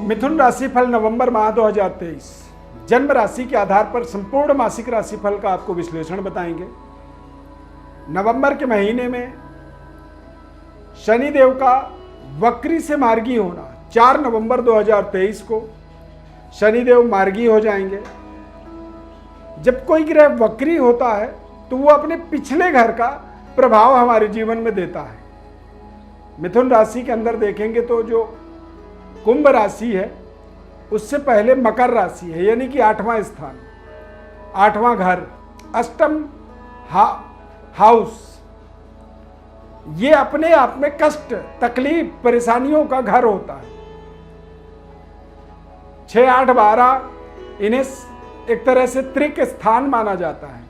मिथुन राशि फल नवंबर माह 2023 जन्म राशि के आधार पर संपूर्ण मासिक राशि फल का आपको विश्लेषण बताएंगे। नवंबर के महीने में शनिदेव का वक्री से मार्गी होना, 4 नवंबर 2023 को शनिदेव मार्गी हो जाएंगे। जब कोई ग्रह वक्री होता है तो वो अपने पिछले घर का प्रभाव हमारे जीवन में देता है। मिथुन राशि के अंदर देखेंगे तो जो कुंभ राशि है उससे पहले मकर राशि है, यानी कि 8वां स्थान, 8वां घर, अष्टम हाउस, ये अपने आप में कष्ट, तकलीफ, परेशानियों का घर होता है। 6, 8, 12 इन्हें एक तरह से त्रिक स्थान माना जाता है।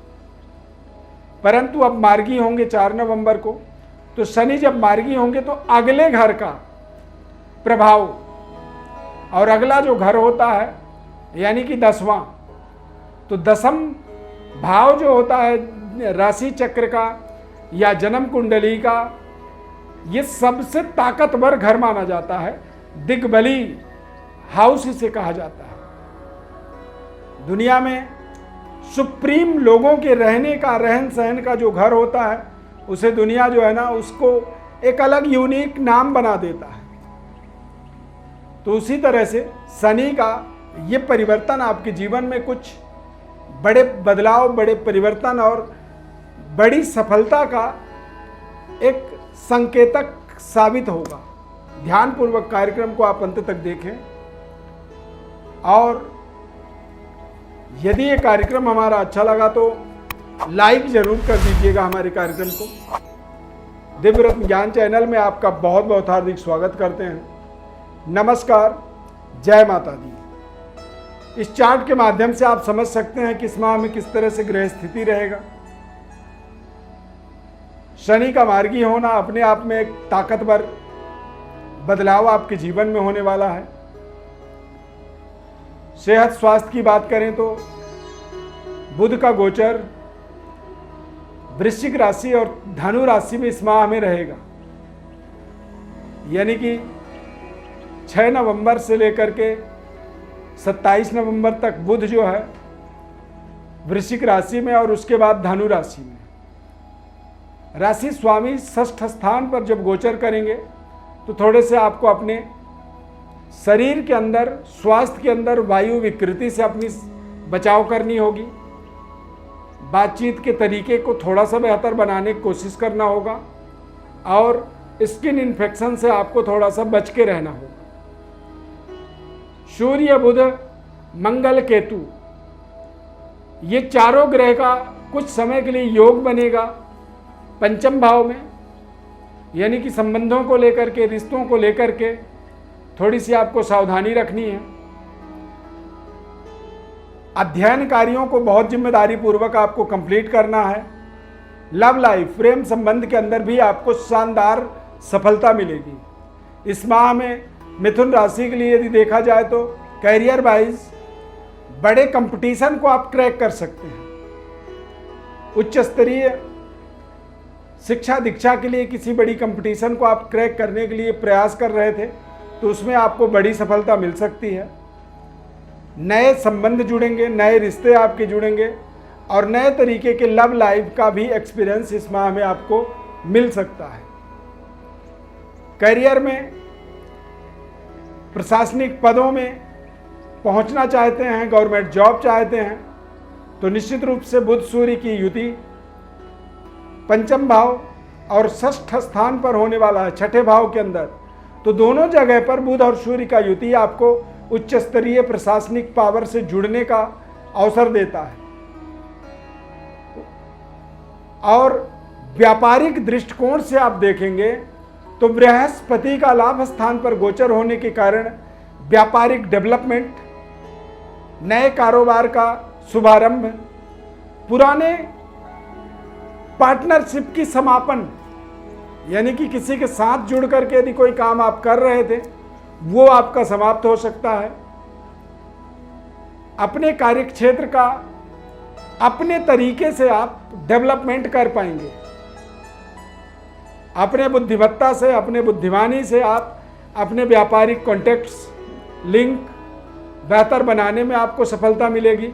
परंतु अब मार्गी होंगे 4 नवंबर को, तो शनि जब मार्गी होंगे तो अगले घर का प्रभाव, और अगला जो घर होता है यानी कि 10वां, तो 10म भाव जो होता है राशि चक्र का या जन्म कुंडली का, ये सबसे ताकतवर घर माना जाता है। दिग्बली हाउस इसे कहा जाता है। दुनिया में सुप्रीम लोगों के रहने का, रहन सहन का जो घर होता है उसे दुनिया जो है ना उसको एक अलग यूनिक नाम बना देता है। तो उसी तरह से शनि का ये परिवर्तन आपके जीवन में कुछ बड़े बदलाव, बड़े परिवर्तन और बड़ी सफलता का एक संकेतक साबित होगा। ध्यानपूर्वक कार्यक्रम को आप अंत तक देखें, और यदि ये कार्यक्रम हमारा अच्छा लगा तो लाइक जरूर कर दीजिएगा हमारे कार्यक्रम को। दिव्य रत्न ज्ञान चैनल में आपका बहुत बहुत हार्दिक स्वागत करते हैं। नमस्कार, जय माता दी। इस चार्ट के माध्यम से आप समझ सकते हैं कि इस माह में किस तरह से ग्रह स्थिति रहेगा। शनि का मार्गी होना अपने आप में एक ताकतवर बदलाव आपके जीवन में होने वाला है। सेहत स्वास्थ्य की बात करें तो बुध का गोचर वृश्चिक राशि और धनु राशि में इस माह में रहेगा, यानी कि 6 नवंबर से लेकर के 27 नवंबर तक बुध जो है वृश्चिक राशि में और उसके बाद धनु राशि में। राशि स्वामी षष्ठ स्थान पर जब गोचर करेंगे तो थोड़े से आपको अपने शरीर के अंदर, स्वास्थ्य के अंदर वायु विकृति से अपनी बचाव करनी होगी। बातचीत के तरीके को थोड़ा सा बेहतर बनाने की कोशिश करना होगा, और स्किन इन्फेक्शन से आपको थोड़ा सा बच के रहना होगा। सूर्य, बुध, मंगल, केतु, ये चारों ग्रह का कुछ समय के लिए योग बनेगा पंचम भाव में, यानी कि संबंधों को लेकर के, रिश्तों को लेकर के थोड़ी सी आपको सावधानी रखनी है। अध्ययन कार्यों को बहुत जिम्मेदारी पूर्वक आपको कंप्लीट करना है। लव लाइफ, प्रेम संबंध के अंदर भी आपको शानदार सफलता मिलेगी। इस माह में मिथुन राशि के लिए यदि देखा जाए तो कैरियर वाइज बड़े कंपटीशन को आप क्रैक कर सकते हैं। उच्च स्तरीय शिक्षा दीक्षा के लिए किसी बड़ी कंपटीशन को आप क्रैक करने के लिए प्रयास कर रहे थे तो उसमें आपको बड़ी सफलता मिल सकती है। नए संबंध जुड़ेंगे, नए रिश्ते आपके जुड़ेंगे, और नए तरीके के लव लाइफ का भी एक्सपीरियंस इस माह में आपको मिल सकता है। करियर में प्रशासनिक पदों में पहुंचना चाहते हैं, गवर्नमेंट जॉब चाहते हैं, तो निश्चित रूप से बुध सूर्य की युति पंचम भाव और षष्ठ स्थान पर होने वाला है, 6ठे भाव के अंदर। तो दोनों जगह पर बुध और सूर्य का युति आपको उच्च स्तरीय प्रशासनिक पावर से जुड़ने का अवसर देता है। और व्यापारिक दृष्टिकोण से आप देखेंगे तो बृहस्पति का लाभ स्थान पर गोचर होने के कारण व्यापारिक डेवलपमेंट, नए कारोबार का शुभारंभ, पुराने पार्टनरशिप की समापन, यानी कि किसी के साथ जुड़ करके यदि कोई काम आप कर रहे थे वो आपका समाप्त हो सकता है। अपने कार्यक्षेत्र का अपने तरीके से आप डेवलपमेंट कर पाएंगे। अपने बुद्धिमत्ता से, अपने बुद्धिमानी से आप अपने व्यापारिक कॉन्टेक्ट्स लिंक बेहतर बनाने में आपको सफलता मिलेगी।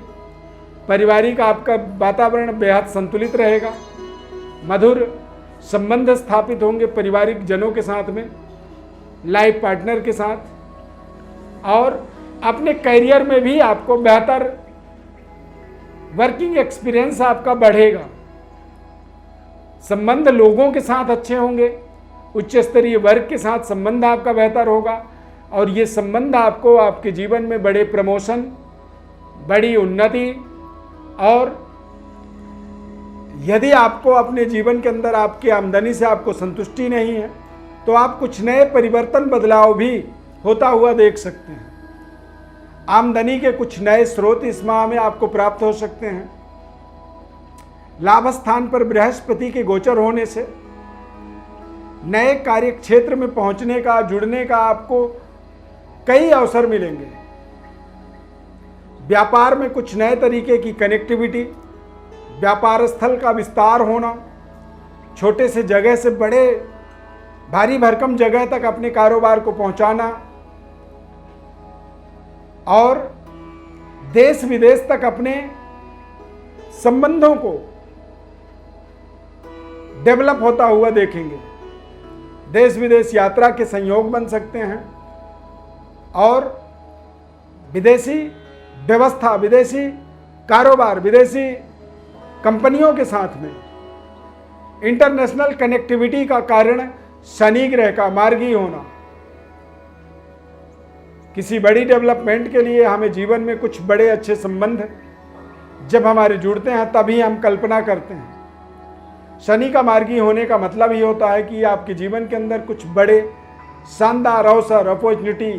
पारिवारिक आपका वातावरण बेहद संतुलित रहेगा। मधुर संबंध स्थापित होंगे पारिवारिक जनों के साथ में, लाइफ पार्टनर के साथ। और अपने करियर में भी आपको बेहतर वर्किंग एक्सपीरियंस आपका बढ़ेगा। संबंध लोगों के साथ अच्छे होंगे, उच्च स्तरीय वर्ग के साथ संबंध आपका बेहतर होगा और ये संबंध आपको आपके जीवन में बड़े प्रमोशन, बड़ी उन्नति, और यदि आपको अपने जीवन के अंदर आपकी आमदनी से आपको संतुष्टि नहीं है तो आप कुछ नए परिवर्तन बदलाव भी होता हुआ देख सकते हैं। आमदनी के कुछ नए स्रोत इस माह में आपको प्राप्त हो सकते हैं। लाभ स्थान पर बृहस्पति के गोचर होने से नए कार्य क्षेत्र में पहुंचने का, जुड़ने का आपको कई अवसर मिलेंगे। व्यापार में कुछ नए तरीके की कनेक्टिविटी, व्यापार स्थल का विस्तार होना, छोटे से जगह से बड़े भारी भरकम जगह तक अपने कारोबार को पहुंचाना और देश विदेश तक अपने संबंधों को डेवलप होता हुआ देखेंगे। देश विदेश यात्रा के संयोग बन सकते हैं और विदेशी व्यवस्था, विदेशी कारोबार, विदेशी कंपनियों के साथ में इंटरनेशनल कनेक्टिविटी का कारण शनि ग्रह का मार्गी होना। किसी बड़ी डेवलपमेंट के लिए हमें जीवन में कुछ बड़े अच्छे संबंध जब हमारे जुड़ते हैं तभी हम कल्पना करते हैं। शनि का मार्गी होने का मतलब ही होता है कि आपके जीवन के अंदर कुछ बड़े शानदार अवसर, अपॉर्चुनिटी,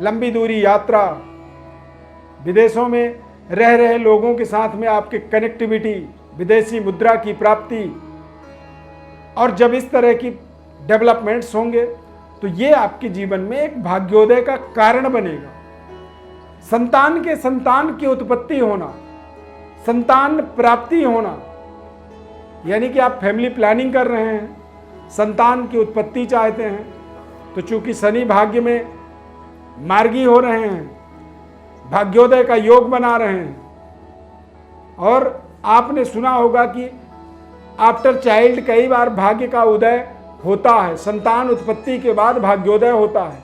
लंबी दूरी यात्रा, विदेशों में रह रहे लोगों के साथ में आपके कनेक्टिविटी, विदेशी मुद्रा की प्राप्ति, और जब इस तरह की डेवलपमेंट्स होंगे तो ये आपके जीवन में एक भाग्योदय का कारण बनेगा। संतान की उत्पत्ति होना, संतान प्राप्ति होना, यानी कि आप फैमिली प्लानिंग कर रहे हैं, संतान की उत्पत्ति चाहते हैं, तो चूंकि शनि भाग्य में मार्गी हो रहे हैं, भाग्योदय का योग बना रहे हैं, और आपने सुना होगा कि आफ्टर चाइल्ड कई बार भाग्य का उदय होता है, संतान उत्पत्ति के बाद भाग्योदय होता है।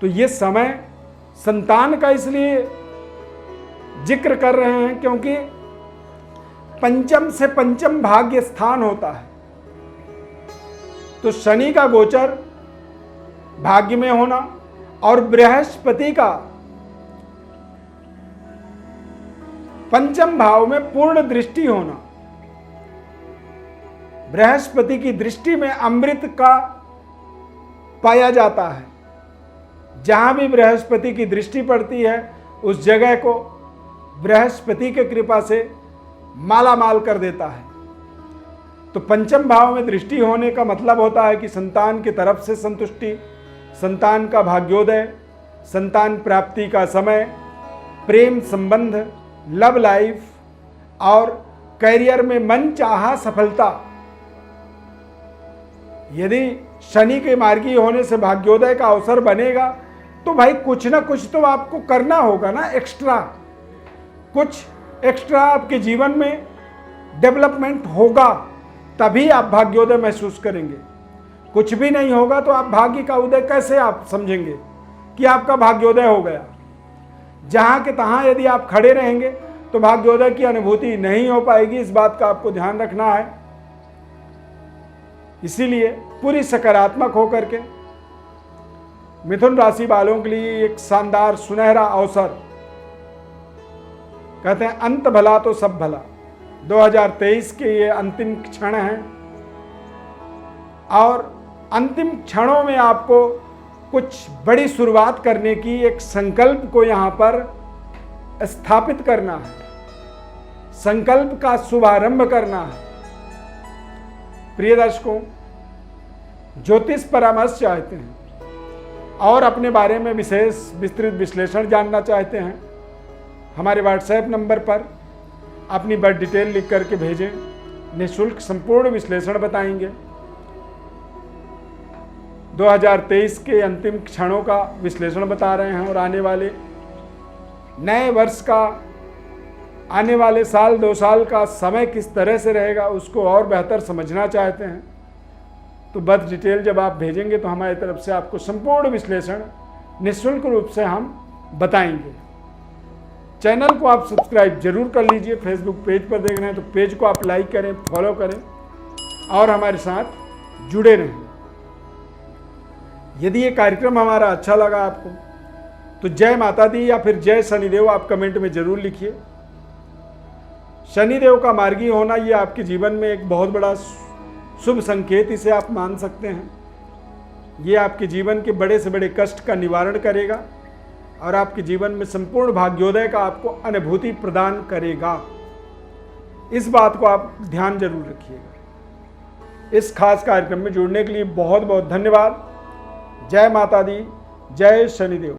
तो ये समय संतान का इसलिए जिक्र कर रहे हैं क्योंकि पंचम से पंचम भाग्य स्थान होता है। तो शनि का गोचर भाग्य में होना और बृहस्पति का पंचम भाव में पूर्ण दृष्टि होना। बृहस्पति की दृष्टि में अमृत का पाया जाता है। जहां भी बृहस्पति की दृष्टि पड़ती है उस जगह को बृहस्पति के कृपा से माला माल कर देता है। तो पंचम भाव में दृष्टि होने का मतलब होता है कि संतान की तरफ से संतुष्टि, संतान का भाग्योदय, संतान प्राप्ति का समय, प्रेम संबंध, लव लाइफ और करियर में मन चाहा सफलता। यदि शनि के मार्गी होने से भाग्योदय का अवसर बनेगा तो भाई कुछ ना कुछ तो आपको करना होगा ना, एक्स्ट्रा कुछ एक्स्ट्रा आपके जीवन में डेवलपमेंट होगा, तभी आप भाग्योदय महसूस करेंगे। कुछ भी नहीं होगा तो आप भाग्य का उदय कैसे आप समझेंगे कि आपका भाग्योदय हो गया। जहां के तहां यदि आप खड़े रहेंगे तो भाग्योदय की अनुभूति नहीं हो पाएगी। इस बात का आपको ध्यान रखना है। इसीलिए पूरी सकारात्मक होकर के मिथुन राशि वालों के लिए एक शानदार सुनहरा अवसर, कहते हैं अंत भला तो सब भला। 2023 के ये अंतिम क्षण हैं और अंतिम क्षणों में आपको कुछ बड़ी शुरुआत करने की एक संकल्प को यहाँ पर स्थापित करना है, संकल्प का शुभारंभ करना है। प्रिय दर्शकों, ज्योतिष परामर्श चाहते हैं और अपने बारे में विशेष विस्तृत विश्लेषण जानना चाहते हैं, हमारे व्हाट्सएप नंबर पर अपनी बर्थ डिटेल लिख करके भेजें। निःशुल्क संपूर्ण विश्लेषण बताएंगे। 2023 के अंतिम क्षणों का विश्लेषण बता रहे हैं और आने वाले नए वर्ष का, आने वाले साल 2 साल का समय किस तरह से रहेगा उसको और बेहतर समझना चाहते हैं तो बर्थ डिटेल जब आप भेजेंगे तो हमारी तरफ से आपको संपूर्ण विश्लेषण निःशुल्क रूप से हम बताएंगे। चैनल को आप सब्सक्राइब जरूर कर लीजिए। फेसबुक पेज पर देख रहे हैं तो पेज को आप लाइक करें, फॉलो करें और हमारे साथ जुड़े रहें। यदि ये कार्यक्रम हमारा अच्छा लगा आपको तो जय माता दी या फिर जय शनिदेव आप कमेंट में जरूर लिखिए। शनिदेव का मार्गी होना ये आपके जीवन में एक बहुत बड़ा शुभ संकेत इसे आप मान सकते हैं। ये आपके जीवन के बड़े से बड़े कष्ट का निवारण करेगा और आपके जीवन में संपूर्ण भाग्योदय का आपको अनुभूति प्रदान करेगा। इस बात को आप ध्यान जरूर रखिएगा। इस खास कार्यक्रम में जुड़ने के लिए बहुत बहुत धन्यवाद। जय माता दी, जय शनिदेव।